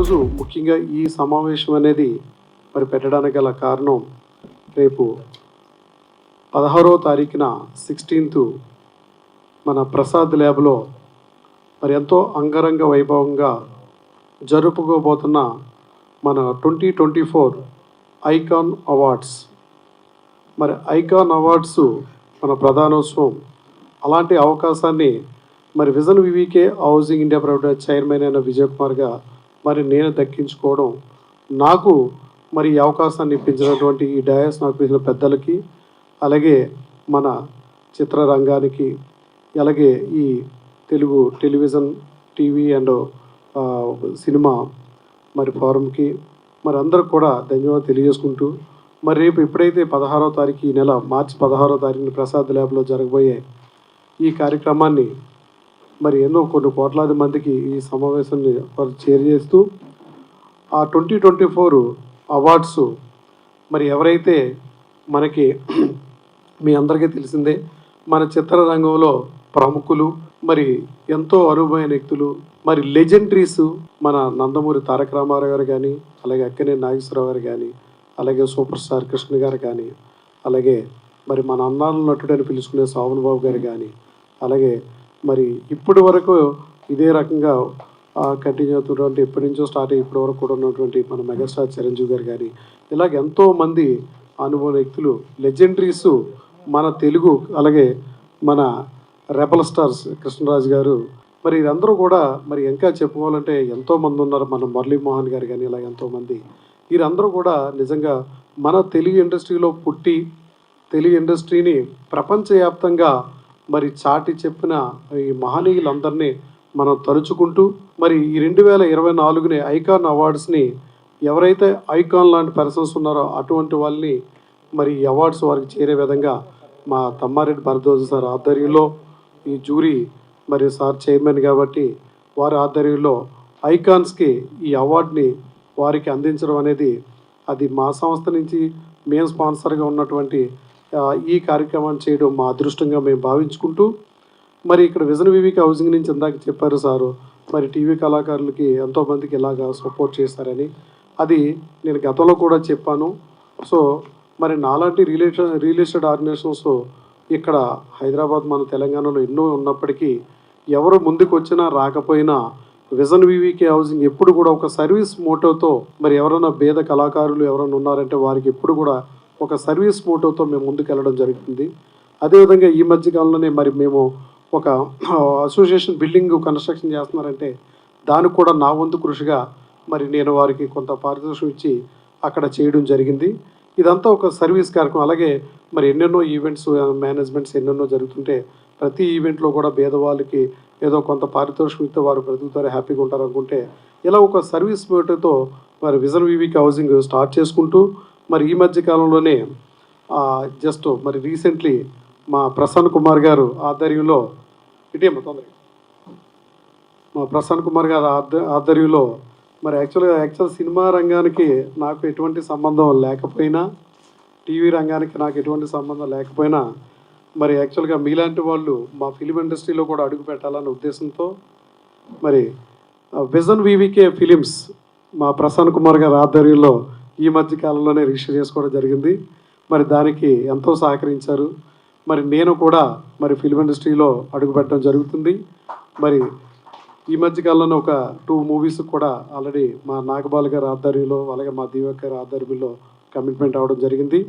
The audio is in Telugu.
ఈరోజు ముఖ్యంగా ఈ సమావేశం అనేది మరి పెట్టడానికి గల కారణం, రేపు 16వ తారీఖున 16th మన ప్రసాద్ ల్యాబ్లో మరి ఎంతో అంగరంగ వైభవంగా జరుపుకోబోతున్న మన 2024 ఐకాన్ అవార్డ్స్. మరి ఐకాన్ అవార్డ్స్ మన ప్రధానోత్సవం. అలాంటి అవకాశాన్ని మరి vision VVK housing India private chairman అయిన విజయ్ కుమార్గా మరి నేను దక్కించుకోవడం, నాకు మరి ఈ అవకాశాన్ని ఇప్పించినటువంటి ఈ డయాస్ నాకు ఇచ్చిన పెద్దలకి, అలాగే మన చిత్రరంగానికి, అలాగే ఈ Telugu television TV and cinema మరి ఫోరంకి మరి అందరికి కూడా ధన్యవాదాలు తెలియజేసుకుంటూ, మరి రేపు ఎప్పుడైతే 16వ తారీఖు ఈ నెల మార్చి 16వ తారీఖున ప్రసాద్ ల్యాబ్లో జరగబోయే ఈ కార్యక్రమాన్ని మరి కొన్ని కోట్లాది మందికి ఈ సమావేశాన్ని చేరుచేస్తూ ఆ 2024 అవార్డ్స్ మరి ఎవరైతే మనకి మీ అందరికీ తెలిసిందే, మన చిత్రరంగంలో ప్రముఖులు, మరి ఎంతో అరుదైన వ్యక్తులు, మరి లెజెండరీస్, మన నందమూరి తారక రామారావు గారు కానీ, అలాగే అక్కినేని నాగేశ్వరరావు గారు కానీ, అలాగే సూపర్ స్టార్ కృష్ణ గారు కానీ, అలాగే మరి మన అన్నాల నటుడని పిలుచుకునే శోభన్ బాబు గారు కానీ, అలాగే మరి ఇప్పటి వరకు ఇదే రకంగా కంటిన్యూ అవుతున్నటువంటి, ఎప్పటి నుంచో స్టార్ట్ అయ్యి ఇప్పటి వరకు కూడా ఉన్నటువంటి మన మెగాస్టార్ చిరంజీవి గారు కానీ, ఇలాగ ఎంతోమంది అనుభవ వ్యక్తులు, లెజెండరీస్ మన తెలుగు, అలాగే మన రెబల్ స్టార్స్ కృష్ణరాజు గారు, మరి వీరందరూ కూడా మరి ఇంకా చెప్పుకోవాలంటే ఎంతోమంది ఉన్నారు. మన మురళీమోహన్ గారు కానీ, ఇలా ఎంతోమంది, వీరందరూ కూడా నిజంగా మన తెలుగు ఇండస్ట్రీలో పుట్టి తెలుగు ఇండస్ట్రీని ప్రపంచవ్యాప్తంగా మరి చాటి చెప్పిన ఈ మహనీయులందరినీ మనం తలుచుకుంటూ, మరి ఈ 2024 ఐకాన్ అవార్డ్స్ని ఎవరైతే ఐకాన్ లాంటి పర్సన్స్ ఉన్నారో అటువంటి వాళ్ళని మరి ఈ అవార్డ్స్ వారికి చేరే విధంగా మా తమ్మారెడ్డి భరద్వాజ్ సార్ ఆధ్వర్యంలో ఈ జ్యూరీ, మరి సార్ చైర్మన్ కాబట్టి వారి ఆధ్వర్యంలో ఐకాన్స్కి ఈ అవార్డుని వారికి అందించడం అనేది, అది మా సంస్థ నుంచి మేము స్పాన్సర్గా ఉన్నటువంటి ఈ కార్యక్రమాన్ని చేయడం మా అదృష్టంగా మేము భావించుకుంటూ, మరి ఇక్కడ విజన్ వివికే హౌసింగ్ నుంచి ఇందాక చెప్పారు సారు, మరి టీవీ కళాకారులకి ఎంతోమందికి ఇలాగా సపోర్ట్ చేస్తారని, అది నేను గతంలో కూడా చెప్పాను. సో మరి నాలాంటి రియల్ ఎస్టేట్ ఆర్గనైజేషన్స్ ఇక్కడ హైదరాబాద్, మన తెలంగాణలో ఎన్నో ఉన్నప్పటికీ ఎవరు ముందుకు వచ్చినా రాకపోయినా విజన్ వివికే హౌసింగ్ ఎప్పుడు కూడా ఒక సర్వీస్ మోటోతో, మరి ఎవరైనా పేద కళాకారులు ఎవరైనా ఉన్నారంటే వారికి ఎప్పుడు కూడా ఒక సర్వీస్ మోటోతో మేము ముందుకు వెళ్ళడం జరుగుతుంది. అదేవిధంగా ఈ మధ్యకాలంలోనే మరి మేము ఒక అసోసియేషన్ బిల్డింగ్ కన్స్ట్రక్షన్ చేస్తున్నారంటే దానికి కూడా నా వంతు కృషిగా మరి నేను వారికి కొంత పారితోషికం ఇచ్చి అక్కడ చేయడం జరిగింది. ఇదంతా ఒక సర్వీస్ కార్యక్రమం. అలాగే మరి ఎన్నెన్నో ఈవెంట్స్ మేనేజ్మెంట్స్ ఎన్నెన్నో జరుగుతుంటే ప్రతి ఈవెంట్లో కూడా పేదవాళ్ళకి ఏదో కొంత పారితోషికం ఇస్తే వారు బ్రతుకుతారు, హ్యాపీగా ఉంటారు అనుకుంటే, ఇలా ఒక సర్వీస్ మోటోతో మరి విజన్ వివికే హౌసింగ్ స్టార్ట్ చేసుకుంటూ, మరి ఈ మధ్య కాలంలోనే జస్ట్ మరి రీసెంట్లీ మా ప్రసన్న కుమార్ గారు ఆధ్వర్యంలో, మా ప్రసన్న కుమార్ గారు ఆధ్వర్యంలో మరి యాక్చువల్ సినిమా రంగానికి నాకు ఎటువంటి సంబంధం లేకపోయినా, టీవీ రంగానికి నాకు ఎటువంటి సంబంధం లేకపోయినా, మరి యాక్చువల్గా మీలాంటి వాళ్ళు మా ఫిలిం ఇండస్ట్రీలో కూడా అడుగు పెట్టాలన్న ఉద్దేశంతో మరి విజన్ వివికే ఫిలిమ్స్ మా ప్రసన్న కుమార్ గారి ఆధ్వర్యంలో ఈ మధ్య కాలంలోనే రిజిస్టర్ చేసుకోవడం జరిగింది. మరి దానికి ఎంతో సహకరించారు. మరి నేను కూడా మరి ఫిలిం ఇండస్ట్రీలో అడుగు పెట్టడం జరుగుతుంది. మరి ఈ మధ్య కాలంలో ఒక 2 మూవీస్ కూడా ఆల్రెడీ మా నాగబాల్ గారి ఆధ్వర్యంలో, అలాగే మా దీవక్ గారి ఆధ్వర్యంలో కమిట్మెంట్ అవ్వడం జరిగింది.